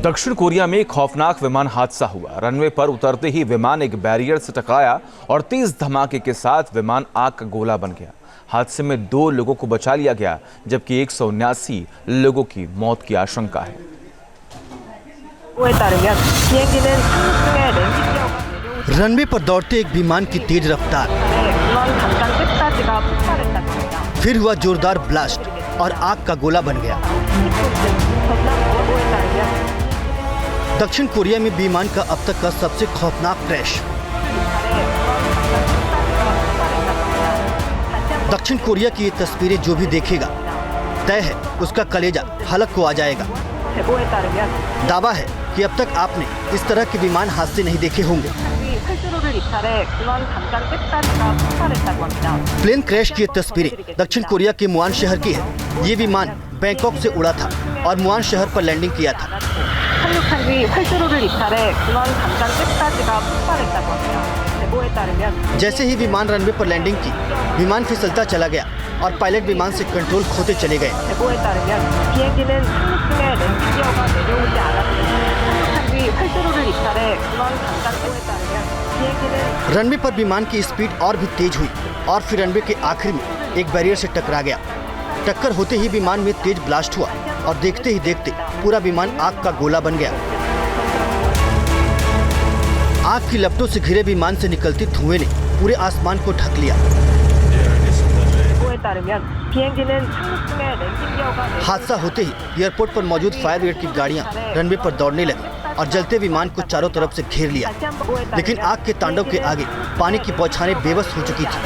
दक्षिण कोरिया में एक खौफनाक विमान हादसा हुआ। रनवे पर उतरते ही विमान एक बैरियर से टकराया और तेज धमाके के साथ विमान आग का गोला बन गया। हादसे में 2 लोगों को बचा लिया गया, जबकि 179 लोगों की मौत की आशंका है। रनवे पर दौड़ते एक विमान की तेज रफ्तार, फिर हुआ जोरदार ब्लास्ट और आग का गोला बन गया। दक्षिण कोरिया में विमान का अब तक का सबसे खौफनाक क्रैश। दक्षिण कोरिया की ये तस्वीरें जो भी देखेगा, तय है उसका कलेजा हलक को आ जाएगा। दावा है कि अब तक आपने इस तरह के विमान हादसे नहीं देखे होंगे। प्लेन क्रैश की ये तस्वीरें दक्षिण कोरिया के मुआन शहर की है। ये विमान बैंकॉक से उड़ा था और मुआन शहर पर लैंडिंग किया था। जैसे ही विमान रनवे पर लैंडिंग की, विमान फिसलता चला गया और पायलट विमान से कंट्रोल खोते चले गए। रनवे पर विमान की स्पीड और भी तेज हुई और फिर रनवे के आखिर में एक बैरियर से टकरा गया। टक्कर होते ही विमान में तेज ब्लास्ट हुआ और देखते ही देखते पूरा विमान आग का गोला बन गया। आग की लपटों से घिरे विमान से निकलती धुएं ने पूरे आसमान को ढक लिया। हादसा होते ही एयरपोर्ट पर मौजूद फायर ब्रिगेड की गाड़ियां रनवे पर दौड़ने लगी और जलते विमान को चारों तरफ से घेर लिया। लेकिन आग के तांडव के आगे पानी की बौछारें बेबस हो चुकी थी।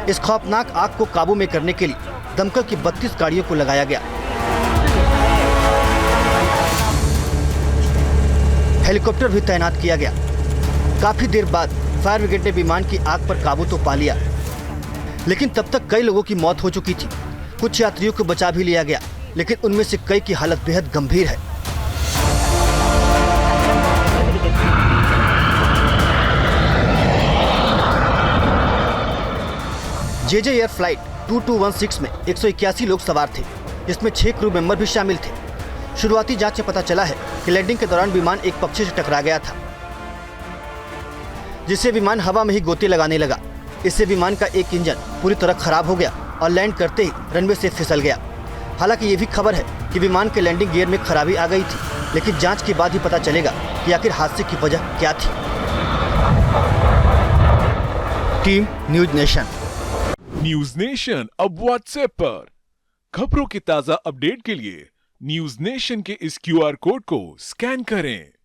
इस खौफनाक आग को काबू में करने के लिए दमकल की 32 गाड़ियों को लगाया गया। हेलीकॉप्टर भी तैनात किया गया। काफी देर बाद फायर ब्रिगेड ने विमान की आग पर काबू तो पा लिया, लेकिन तब तक कई लोगों की मौत हो चुकी थी। कुछ यात्रियों को बचा भी लिया गया, लेकिन उनमें से कई की हालत बेहद गंभीर है। जेजे एयर फ्लाइट 2216 में 181 लोग सवार थे, जिसमें 6 क्रू मेंबर भी शामिल थे। शुरुआती जांच से पता चला है कि लैंडिंग के दौरान विमान एक पक्षी से टकरा गया था, जिससे विमान हवा में ही गोते लगाने लगा। इससे विमान का एक इंजन पूरी तरह खराब हो गया और लैंड करते ही रनवे से फिसल गया। हालांकि ये भी खबर है कि विमान के लैंडिंग गियर में खराबी आ गई थी, लेकिन जांच के बाद ही पता चलेगा कि आखिर हादसे की वजह क्या थी। Team news nation. News nation अब व्हाट्सएप पर खबरों की ताजा अपडेट के लिए न्यूज नेशन के इस QR कोड को स्कैन करें।